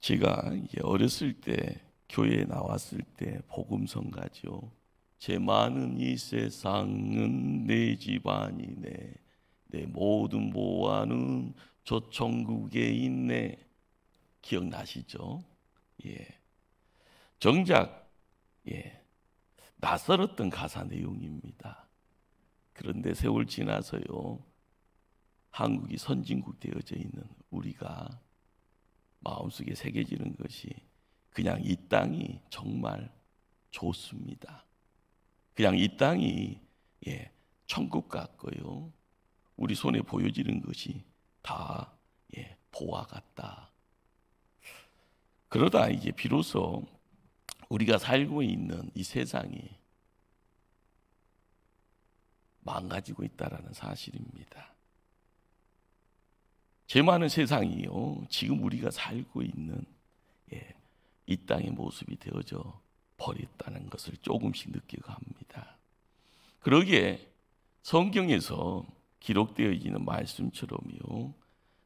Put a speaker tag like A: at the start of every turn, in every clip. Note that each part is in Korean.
A: 제가 어렸을 때 교회에 나왔을 때 복음성가죠. 제 많은 이 세상은 내 집안이네, 내 모든 보화는 저 천국에 있네. 기억나시죠? 정작 낯설었던 가사 내용입니다. 그런데 세월 지나서요, 한국이 선진국 되어져 있는 우리가 마음속에 새겨지는 것이 그냥 이 땅이 정말 좋습니다. 그냥 이 땅이 천국 같고요, 우리 손에 보여지는 것이 다 보화 같다. 그러다 이제 비로소 우리가 살고 있는 이 세상이 망가지고 있다라는 사실입니다. 죄 많은 세상이요, 지금 우리가 살고 있는 이 땅의 모습이 되어져 버렸다는 것을 조금씩 느끼고 합니다. 그러기에 성경에서 기록되어 있는 말씀처럼요,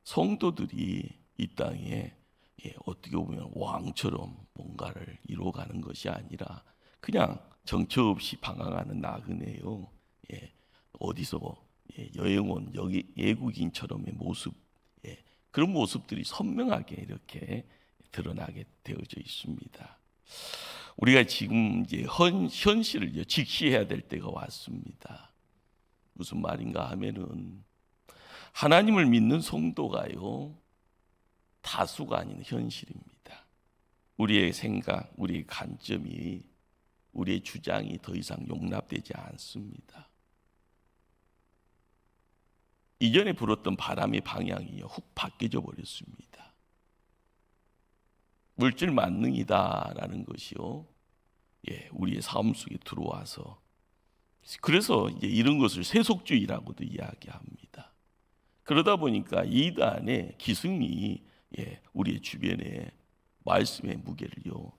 A: 성도들이 이 땅에 어떻게 보면 왕처럼 뭔가를 이루어가는 것이 아니라 그냥 정처 없이 방황하는 나그네요, 어디서 여행 온 외국인처럼의 모습, 그런 모습들이 선명하게 이렇게 드러나게 되어져 있습니다. 우리가 지금 이제 현실을 직시해야 될 때가 왔습니다. 무슨 말인가 하면은 하나님을 믿는 성도가요, 다수가 아닌 현실입니다. 우리의 생각, 우리의 관점이, 우리의 주장이 더 이상 용납되지 않습니다. 이전에 불었던 바람의 방향이 훅 바뀌어져 버렸습니다. 물질 만능이다라는 것이요, 우리의 삶 속에 들어와서, 그래서 이제 이런 것을 세속주의라고도 이야기합니다. 그러다 보니까 이단의 기승이 우리의 주변에 말씀의 무게를요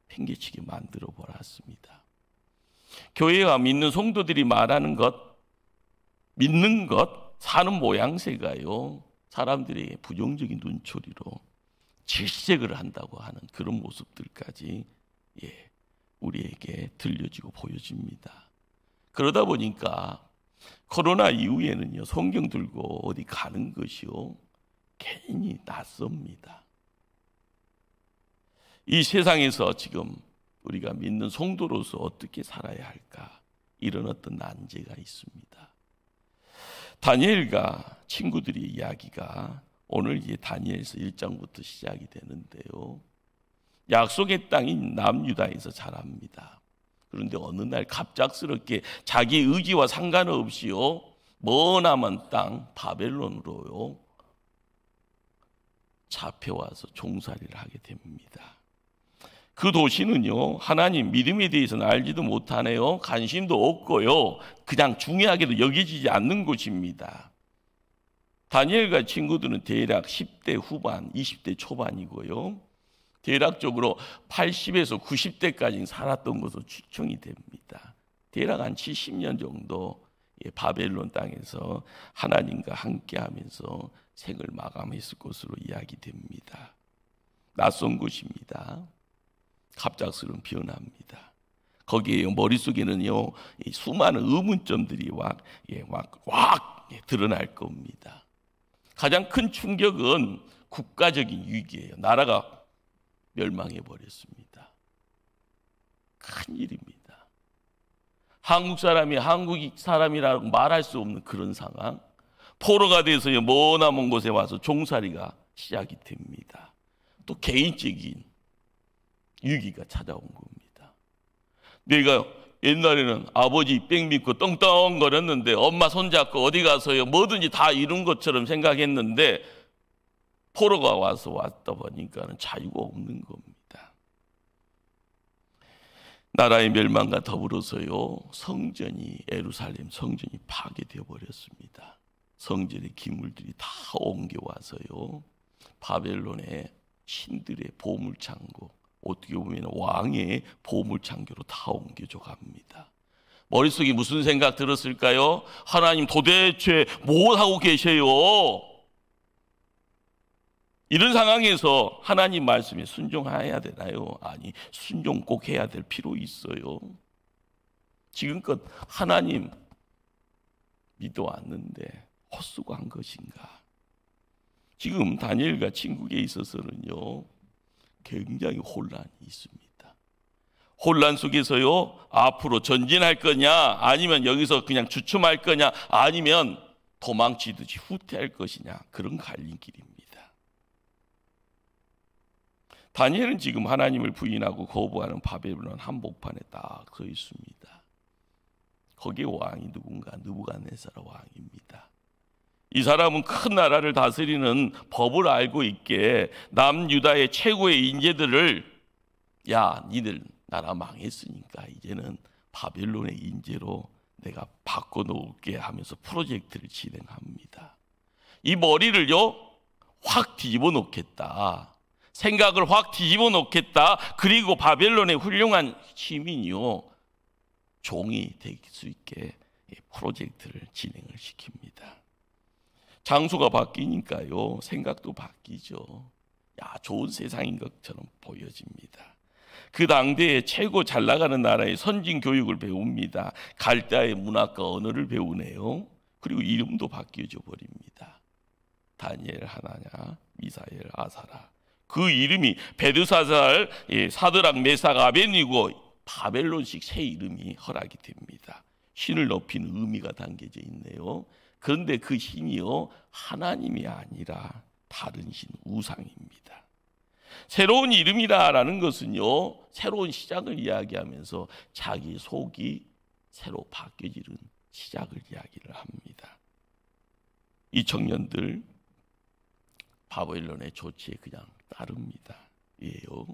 A: 팽개치게 만들어 버렸습니다. 교회와 믿는 성도들이 말하는 것, 믿는 것, 사는 모양새가요, 사람들에게 부정적인 눈초리로 질색을 한다고 하는 그런 모습들까지 우리에게 들려지고 보여집니다. 그러다 보니까 코로나 이후에는요, 성경 들고 어디 가는 것이요 괜히 낯섭니다. 이 세상에서 지금 우리가 믿는 성도로서 어떻게 살아야 할까, 이런 어떤 난제가 있습니다. 다니엘과 친구들의 이야기가 오늘 이제 다니엘서 1장부터 시작이 되는데요, 약속의 땅인 남유다에서 자랍니다. 그런데 어느 날 갑작스럽게 자기 의지와 상관없이요, 머나먼 땅 바벨론으로요 잡혀와서 종살이를 하게 됩니다. 그 도시는요, 하나님 믿음에 대해서는 알지도 못하네요, 관심도 없고요, 그냥 중요하게도 여겨지지 않는 곳입니다. 다니엘과 친구들은 대략 10대 후반, 20대 초반이고요, 대략적으로 80에서 90대까지 살았던 것으로 추정이 됩니다. 대략 한 70년 정도 바벨론 땅에서 하나님과 함께하면서 생을 마감했을 것으로 이야기됩니다. 낯선 곳입니다. 갑작스러운 변화입니다. 거기에 머릿속에는요, 수많은 의문점들이 확 드러날 겁니다. 가장 큰 충격은 국가적인 위기예요. 나라가 멸망해 버렸습니다. 큰일입니다. 한국 사람이 한국 사람이라고 말할 수 없는 그런 상황, 포로가 돼서요 머나먼 곳에 와서 종살이가 시작이 됩니다. 또 개인적인 위기가 찾아온 겁니다. 내가 옛날에는 아버지 백 믿고 떵떵거렸는데 엄마 손잡고 어디 가서요 뭐든지 다 이룬 것처럼 생각했는데 포로가 왔다 보니까는 자유가 없는 겁니다. 나라의 멸망과 더불어서요 성전이, 예루살렘 성전이 파괴되어 버렸습니다. 성전의 기물들이 다 옮겨와서요 바벨론의 신들의 보물창고, 어떻게 보면 왕의 보물창고로 다 옮겨져 갑니다. 머릿속에 무슨 생각 들었을까요? 하나님 도대체 뭐 하고 계세요? 이런 상황에서 하나님 말씀에 순종해야 되나요? 아니, 순종 꼭 해야 될 필요 있어요. 지금껏 하나님 믿어왔는데 헛수고한 것인가? 지금 다니엘과 친구에 있어서는요, 굉장히 혼란이 있습니다. 혼란 속에서요, 앞으로 전진할 거냐, 아니면 여기서 그냥 주춤할 거냐, 아니면 도망치듯이 후퇴할 것이냐, 그런 갈림길입니다. 다니엘은 지금 하나님을 부인하고 거부하는 바벨론 한복판에 딱 서 있습니다. 거기에 왕이 누군가? 느부갓네살 왕입니다. 이 사람은 큰 나라를 다스리는 법을 알고 있게 남유다의 최고의 인재들을, 야, 니들 나라 망했으니까 이제는 바벨론의 인재로 내가 바꿔놓을게 하면서 프로젝트를 진행합니다. 이 머리를요, 확 뒤집어 놓겠다. 생각을 확 뒤집어 놓겠다. 그리고 바벨론의 훌륭한 시민이요, 종이 될 수 있게 프로젝트를 진행을 시킵니다. 장소가 바뀌니까요, 생각도 바뀌죠. 야, 좋은 세상인 것처럼 보여집니다. 그 당대에 최고 잘 나가는 나라의 선진 교육을 배웁니다. 갈대아의 문학과 언어를 배우네요. 그리고 이름도 바뀌어져 버립니다. 다니엘, 하나냐, 미사엘, 아사라. 그 이름이 베드사살, 사드락, 메삭, 아벤니고 바벨론식 새 이름이 허락이 됩니다. 신을 높이는 의미가 담겨져 있네요. 그런데 그 신이요, 하나님이 아니라 다른 신, 우상입니다. 새로운 이름이라는 것은요, 새로운 시작을 이야기하면서 자기 속이 새로 바뀌어지는 시작을 이야기를 합니다. 이 청년들 바벨론의 조치에 그냥 따릅니다. 왜요?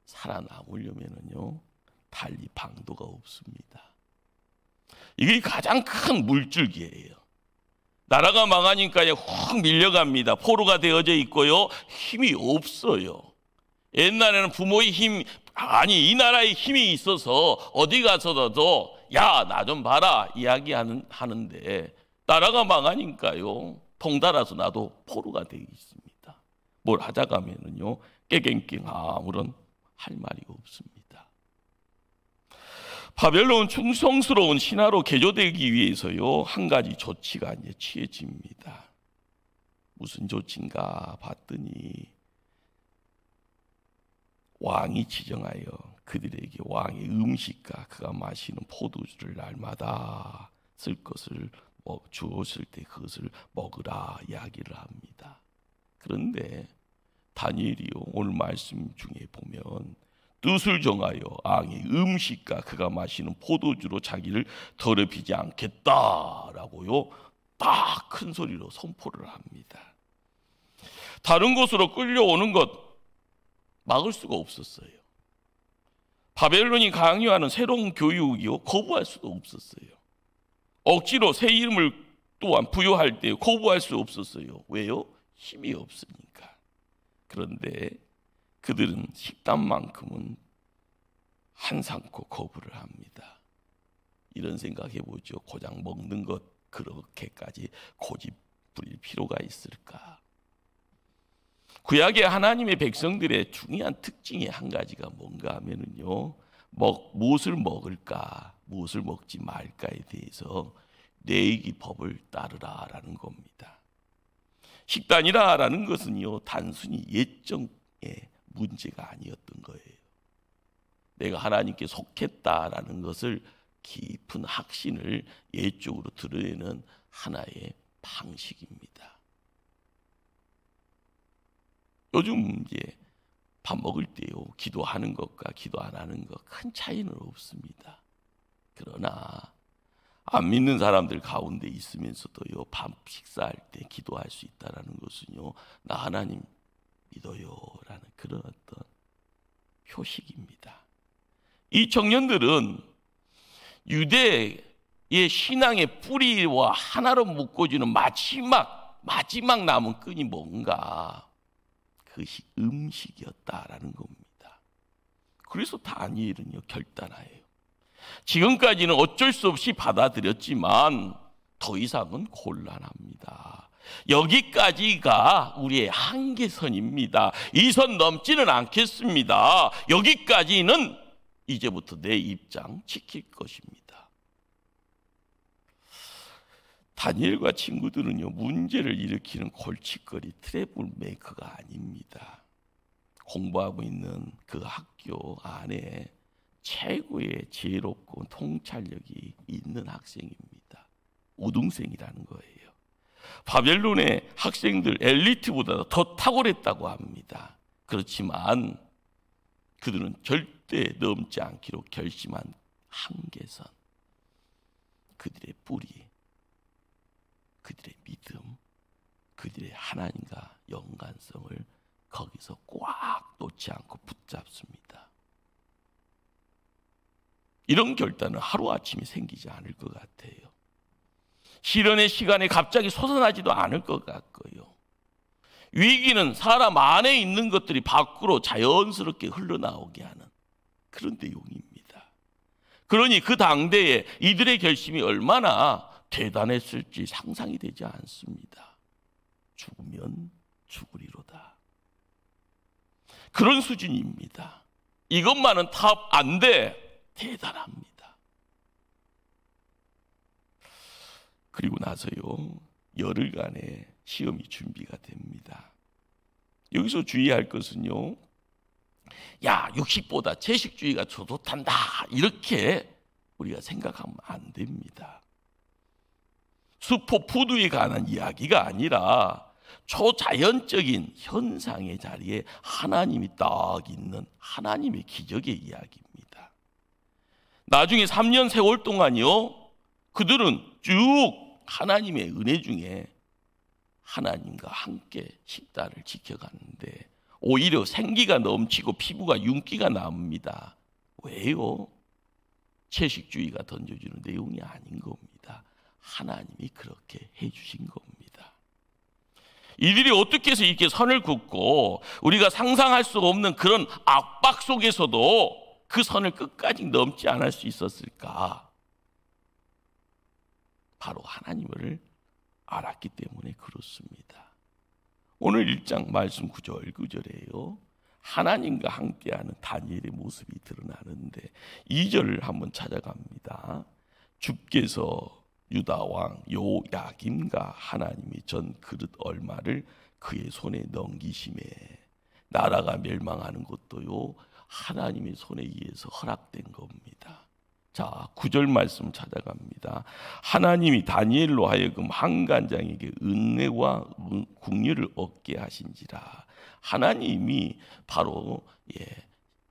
A: 살아남으려면요, 달리 방도가 없습니다. 이게 가장 큰 물줄기예요. 나라가 망하니까 훅 밀려갑니다. 포로가 되어져 있고요, 힘이 없어요. 옛날에는 부모의 힘, 아니 이 나라의 힘이 있어서 어디 가서도 야, 나 좀 봐라 이야기하는데, 나라가 망하니까요, 통달아서 나도 포로가 되어 있습니다. 뭘 하자가 하면은요, 깨갱깽 아무런 할 말이 없습니다. 바벨론 충성스러운 신하로 개조되기 위해서요, 한 가지 조치가 이제 취해집니다. 무슨 조치인가 봤더니 왕이 지정하여 그들에게 왕의 음식과 그가 마시는 포도주를 날마다 쓸 것을 주었을 때 그것을 먹으라 이야기를 합니다. 그런데 다니엘이요, 오늘 말씀 중에 보면 뜻을 정하여 왕의 음식과 그가 마시는 포도주로 자기를 더럽히지 않겠다라고요, 딱 큰 소리로 선포를 합니다. 다른 곳으로 끌려오는 것 막을 수가 없었어요. 바벨론이 강요하는 새로운 교육이요, 거부할 수도 없었어요. 억지로 새 이름을 또한 부여할 때 거부할 수 없었어요. 왜요? 힘이 없으니까. 그런데 그들은 식단만큼은 한상코 거부를 합니다. 이런 생각해보죠. 고작 먹는 것 그렇게까지 고집 부릴 필요가 있을까? 구약의 하나님의 백성들의 중요한 특징이 한 가지가 뭔가 하면은요, 무엇을 먹을까, 무엇을 먹지 말까에 대해서 내기 법을 따르라라는 겁니다. 식단이라는 것은요, 단순히 예정의 문제가 아니었던 거예요. 내가 하나님께 속했다라는 것을 깊은 확신을 예적으로 드러내는 하나의 방식입니다. 요즘 이제 밥 먹을 때요, 기도하는 것과 기도 안 하는 것 큰 차이는 없습니다. 그러나 안 믿는 사람들 가운데 있으면서도요, 밥 식사할 때 기도할 수 있다라는 것은요, 나 하나님 믿어요라는 그런 어떤 표식입니다. 이 청년들은 유대의 신앙의 뿌리와 하나로 묶어주는 마지막 남은 끈이 뭔가, 그것이 음식이었다라는 겁니다. 그래서 다니엘은요, 결단하여요. 지금까지는 어쩔 수 없이 받아들였지만 더 이상은 곤란합니다. 여기까지가 우리의 한계선입니다. 이 선 넘지는 않겠습니다. 여기까지는 이제부터 내 입장 지킬 것입니다. 다니엘과 친구들은요, 문제를 일으키는 골칫거리, 트러블 메이커가 아닙니다. 공부하고 있는 그 학교 안에 최고의 지혜롭고 통찰력이 있는 학생입니다. 우등생이라는 거예요. 바벨론의 학생들 엘리트보다 더 탁월했다고 합니다. 그렇지만 그들은 절대 넘지 않기로 결심한 한계선, 그들의 뿌리, 그들의 믿음, 그들의 하나님과 연관성을 거기서 꽉 놓지 않고 붙잡습니다. 이런 결단은 하루아침에 생기지 않을 것 같아요. 시련의 시간에 갑자기 솟아나지도 않을 것 같고요. 위기는 사람 안에 있는 것들이 밖으로 자연스럽게 흘러나오게 하는 그런 내용입니다. 그러니 그 당대에 이들의 결심이 얼마나 대단했을지 상상이 되지 않습니다. 죽으면 죽으리로다. 그런 수준입니다. 이것만은 탑 안 돼. 대단합니다. 그리고 나서요, 열흘간의 시험이 준비가 됩니다. 여기서 주의할 것은요, 야, 육식보다 채식주의가 더 좋단다, 이렇게 우리가 생각하면 안 됩니다. 슈퍼푸드에 관한 이야기가 아니라 초자연적인 현상의 자리에 하나님이 딱 있는 하나님의 기적의 이야기입니다. 나중에 3년 세월 동안요, 그들은 쭉 하나님의 은혜 중에 하나님과 함께 식단을 지켜가는데 오히려 생기가 넘치고 피부가 윤기가 납니다. 왜요? 채식주의가 던져주는 내용이 아닌 겁니다. 하나님이 그렇게 해주신 겁니다. 이들이 어떻게 해서 이렇게 선을 긋고 우리가 상상할 수 없는 그런 압박 속에서도 그 선을 끝까지 넘지 않을 수 있었을까? 바로 하나님을 알았기 때문에 그렇습니다. 오늘 1장 말씀 9절 9절에요, 하나님과 함께하는 다니엘의 모습이 드러나는데 2절을 한번 찾아갑니다. 주께서 유다 왕 요야김과 하나님이 전 그릇 얼마를 그의 손에 넘기심에 나라가 멸망하는 것도요, 하나님의 손에 의해서 허락된 겁니다. 자, 9절 말씀 찾아갑니다. 하나님이 다니엘로 하여금 한간장에게 은혜와 긍휼을 얻게 하신지라. 하나님이 바로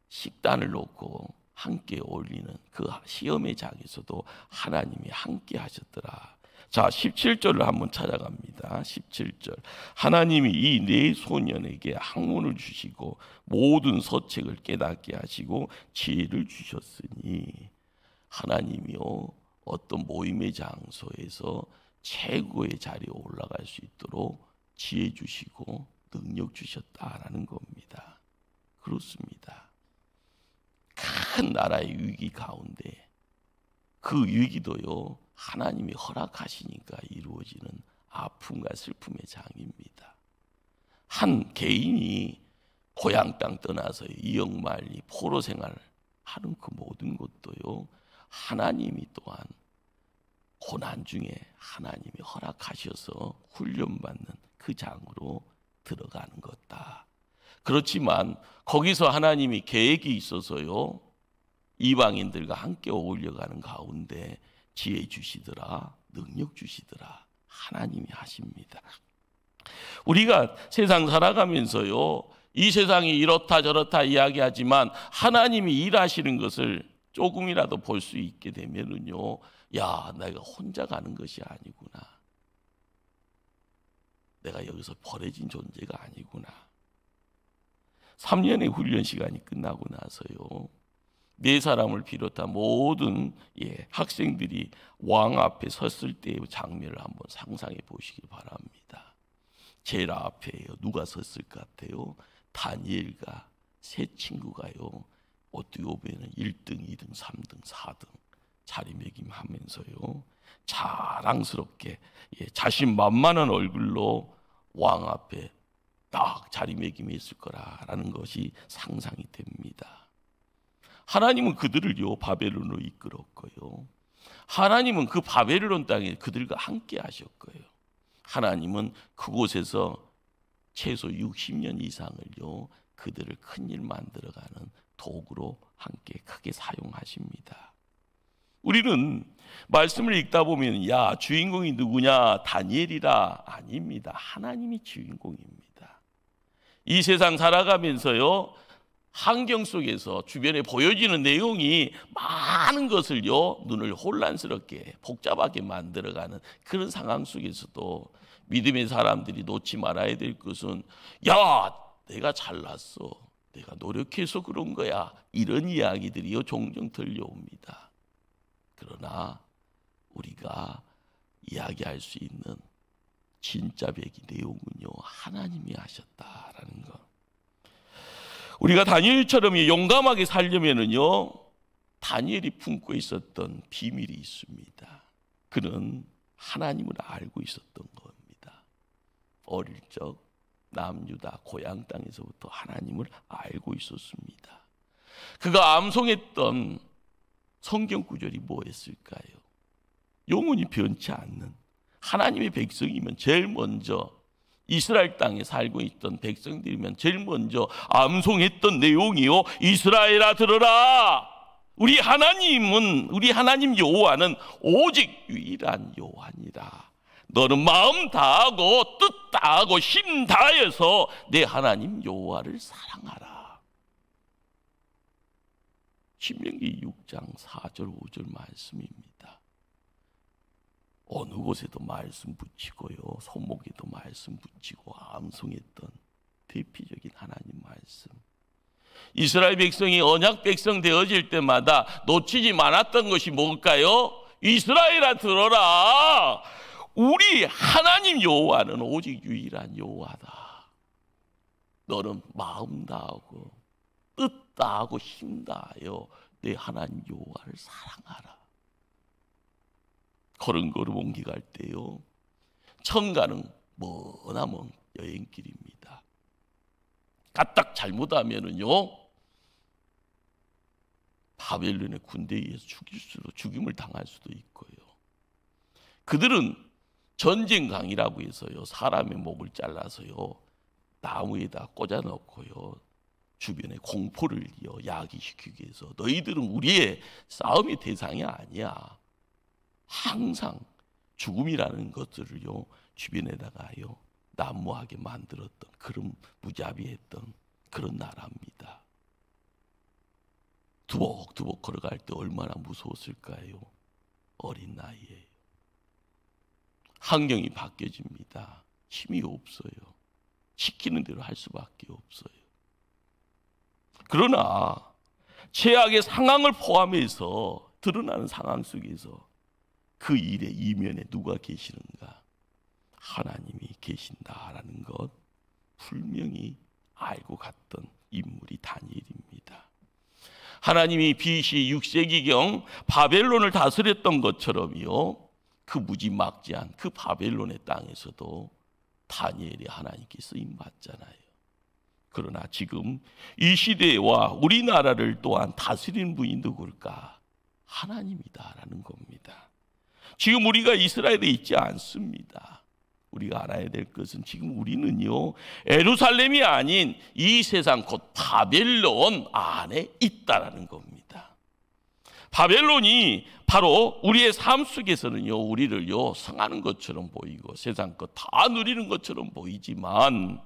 A: 식단을 놓고 함께 어울리는 그 시험의 장에서도 하나님이 함께 하셨더라. 자, 17절을 한번 찾아갑니다. 17절. 하나님이 이 네 소년에게 학문을 주시고 모든 서책을 깨닫게 하시고 지혜를 주셨으니, 하나님이요, 어떤 모임의 장소에서 최고의 자리에 올라갈 수 있도록 지혜 주시고 능력 주셨다라는 겁니다. 그렇습니다. 큰 나라의 위기 가운데 그 위기도요, 하나님이 허락하시니까 이루어지는 아픔과 슬픔의 장입니다. 한 개인이 고향 땅 떠나서 이역만리 포로 생활을 하는 그 모든 것도요, 하나님이 또한 고난 중에 하나님이 허락하셔서 훈련받는 그 장으로 들어가는 것다. 그렇지만 거기서 하나님이 계획이 있어서요, 이방인들과 함께 어울려가는 가운데 지혜 주시더라, 능력 주시더라, 하나님이 하십니다. 우리가 세상 살아가면서요, 이 세상이 이렇다 저렇다 이야기하지만 하나님이 일하시는 것을 조금이라도 볼 수 있게 되면은요, 야, 내가 혼자 가는 것이 아니구나, 내가 여기서 버려진 존재가 아니구나. 3년의 훈련 시간이 끝나고 나서요, 네 사람을 비롯한 모든 학생들이 왕 앞에 섰을 때의 장면을 한번 상상해 보시기 바랍니다. 제일 앞에요, 누가 섰을 것 같아요? 다니엘과 세 친구가요, 어떻게 보면 1등, 2등, 3등, 4등 자리매김하면서요 자랑스럽게 자신만만한 얼굴로 왕 앞에 딱 자리매김했을 거라는 것이 상상이 됩니다. 하나님은 그들을요 바벨론으로 이끌었고요. 하나님은 그 바벨론 땅에 그들과 함께 하셨고요. 하나님은 그곳에서 최소 60년 이상을요 그들을 큰일 만들어가는 도구로 함께 크게 사용하십니다. 우리는 말씀을 읽다 보면 야 주인공이 누구냐 다니엘이라 아닙니다. 하나님이 주인공입니다. 이 세상 살아가면서요 환경 속에서 주변에 보여지는 내용이 많은 것을요 눈을 혼란스럽게 복잡하게 만들어가는 그런 상황 속에서도 믿음의 사람들이 놓지 말아야 될 것은 야 내가 잘났어 내가 노력해서 그런 거야 이런 이야기들이요 종종 들려옵니다. 그러나 우리가 이야기할 수 있는 진짜 배기 내용은요 하나님이 하셨다라는 것. 우리가 다니엘처럼 용감하게 살려면은요 다니엘이 품고 있었던 비밀이 있습니다. 그는 하나님을 알고 있었던 겁니다. 어릴 적 남유다 고향 땅에서부터 하나님을 알고 있었습니다. 그가 암송했던 성경 구절이 뭐였을까요? 영원히 변치 않는 하나님의 백성이면 제일 먼저 이스라엘 땅에 살고 있던 백성들이면 제일 먼저 암송했던 내용이요 이스라엘아 들어라 우리 하나님 여호와는 오직 유일한 여호와니라 너는 마음 다하고 뜻 다하고 힘 다해서 내 하나님 여호와를 사랑하라. 신명기 6장 4절 5절 말씀입니다. 어느 곳에도 말씀 붙이고요 손목에도 말씀 붙이고 암송했던 대표적인 하나님 말씀. 이스라엘 백성이 언약 백성 되어질 때마다 놓치지 않았던 것이 뭘까요? 이스라엘아 들어라 우리 하나님 여호와는 오직 유일한 여호와다. 너는 마음 다하고 뜻 다하고 힘 다하여 내 하나님 여호와를 사랑하라. 걸음걸음 옮겨갈 때요 천가는 머나먼 여행길입니다. 까딱 잘못하면은요 바벨론의 군대에 의해서 죽임을 당할 수도 있고요. 그들은 전쟁강이라고 해서요 사람의 목을 잘라서요 나무에다 꽂아 넣고요 주변에 공포를 야기시키기 위해서 너희들은 우리의 싸움의 대상이 아니야. 항상 죽음이라는 것들을요 주변에다가요 난무하게 만들었던 그런 무자비했던 그런 나라입니다. 두벅두벅 걸어갈 때 얼마나 무서웠을까요? 어린 나이에 환경이 바뀌어집니다. 힘이 없어요. 시키는 대로 할 수밖에 없어요. 그러나 최악의 상황을 포함해서 드러나는 상황 속에서 그 일의 이면에 누가 계시는가? 하나님이 계신다라는 것 분명히 알고 갔던 인물이 다니엘입니다. 하나님이 BC 6세기경 바벨론을 다스렸던 것처럼요 그 무지막지한 그 바벨론의 땅에서도 다니엘이 하나님께 쓰임받잖아요. 그러나 지금 이 시대와 우리나라를 또한 다스리는 분이 누굴까? 하나님이다라는 겁니다. 지금 우리가 이스라엘에 있지 않습니다. 우리가 알아야 될 것은 지금 우리는요 예루살렘이 아닌 이 세상 곧 바벨론 안에 있다라는 겁니다. 바벨론이 바로 우리의 삶 속에서는요 우리를요 성하는 것처럼 보이고 세상 것 다 누리는 것처럼 보이지만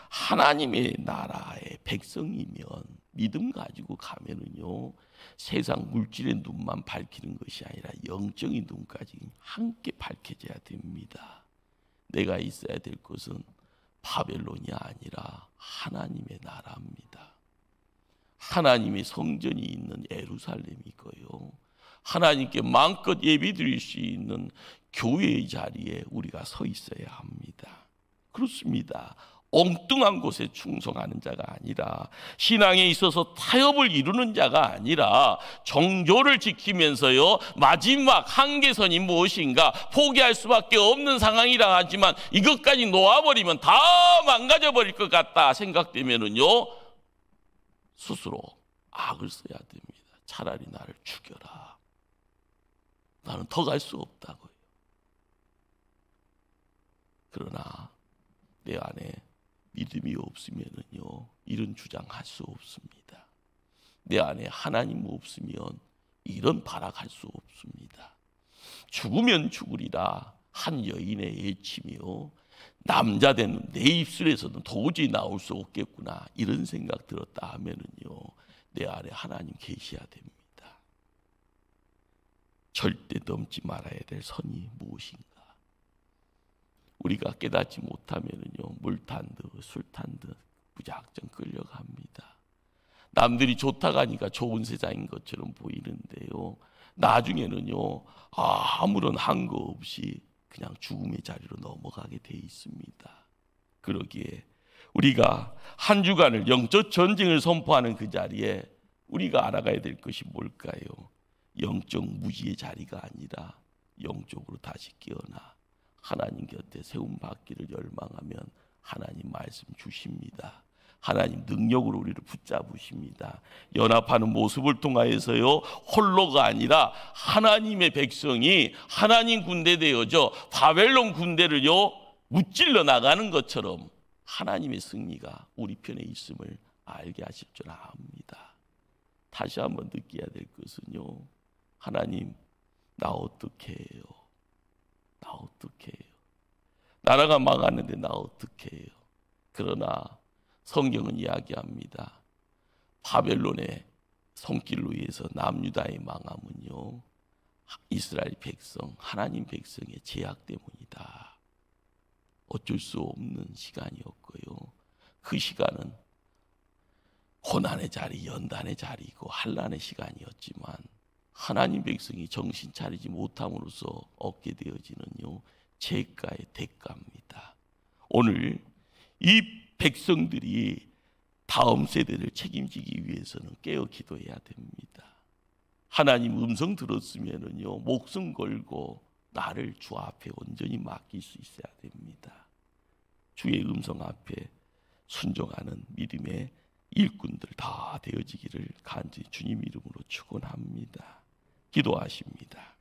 A: 하나님의 나라의 백성이면 믿음 가지고 가면은요 세상 물질의 눈만 밝히는 것이 아니라 영적인 눈까지 함께 밝혀져야 됩니다. 내가 있어야 될 것은 바벨론이 아니라 하나님의 나라입니다. 하나님의 성전이 있는 예루살렘이고요 하나님께 마음껏 예배드릴 수 있는 교회의 자리에 우리가 서 있어야 합니다. 그렇습니다. 엉뚱한 곳에 충성하는 자가 아니라, 신앙에 있어서 타협을 이루는 자가 아니라 정조를 지키면서요, 마지막 한계선이 무엇인가 포기할 수밖에 없는 상황이라 하지만 이것까지 놓아버리면 다 망가져버릴 것 같다 생각되면은요, 스스로 악을 써야 됩니다. 차라리 나를 죽여라. 나는 더 갈 수 없다고요. 그러나 내 안에 믿음이 없으면은요, 이런 주장할 수 없습니다. 내 안에 하나님 없으면 이런 발악할 수 없습니다. 죽으면 죽으리라 한 여인의 애침이요, 남자 된 내 입술에서는 도저히 나올 수 없겠구나 이런 생각 들었다 하면은요, 내 안에 하나님 계셔야 됩니다. 절대 넘지 말아야 될 선이 무엇인가? 우리가 깨닫지 못하면은요, 물 탄 듯 술 탄 듯 무작정 끌려갑니다. 남들이 좋다고 하니까 좋은 세상인 것처럼 보이는데요, 나중에는요, 아무런 한거 없이 그냥 죽음의 자리로 넘어가게 돼 있습니다. 그러기에 우리가 한 주간을 영적 전쟁을 선포하는 그 자리에 우리가 알아가야 될 것이 뭘까요? 영적 무지의 자리가 아니라 영적으로 다시 깨어나 하나님 곁에 세움받기를 열망하면 하나님 말씀 주십니다. 하나님 능력으로 우리를 붙잡으십니다. 연합하는 모습을 통하여서요, 홀로가 아니라 하나님의 백성이 하나님 군대 되어져 바벨론 군대를요 무찔러 나가는 것처럼 하나님의 승리가 우리 편에 있음을 알게 하실 줄 압니다. 다시 한번 느껴야 될 것은요, 하나님 나 어떻게 해요? 나 어떻게 해요? 나라가 망하는데 나 어떻게 해요? 그러나 성경은 이야기합니다. 바벨론의 손길로 인해서 남유다의 망함은요, 이스라엘 백성, 하나님 백성의 죄악 때문이다. 어쩔 수 없는 시간이었고요, 그 시간은 고난의 자리, 연단의 자리이고 환난의 시간이었지만 하나님 백성이 정신 차리지 못함으로써 얻게 되어지는요, 죄가의 대가입니다. 오늘 이 백성들이 다음 세대를 책임지기 위해서는 깨어 기도해야 됩니다. 하나님 음성 들었으면은요, 목숨 걸고 나를 주 앞에 온전히 맡길 수 있어야 됩니다. 주의 음성 앞에 순종하는 믿음의 일꾼들 다 되어지기를 간절히 주님 이름으로 축원합니다. 기도하십니다.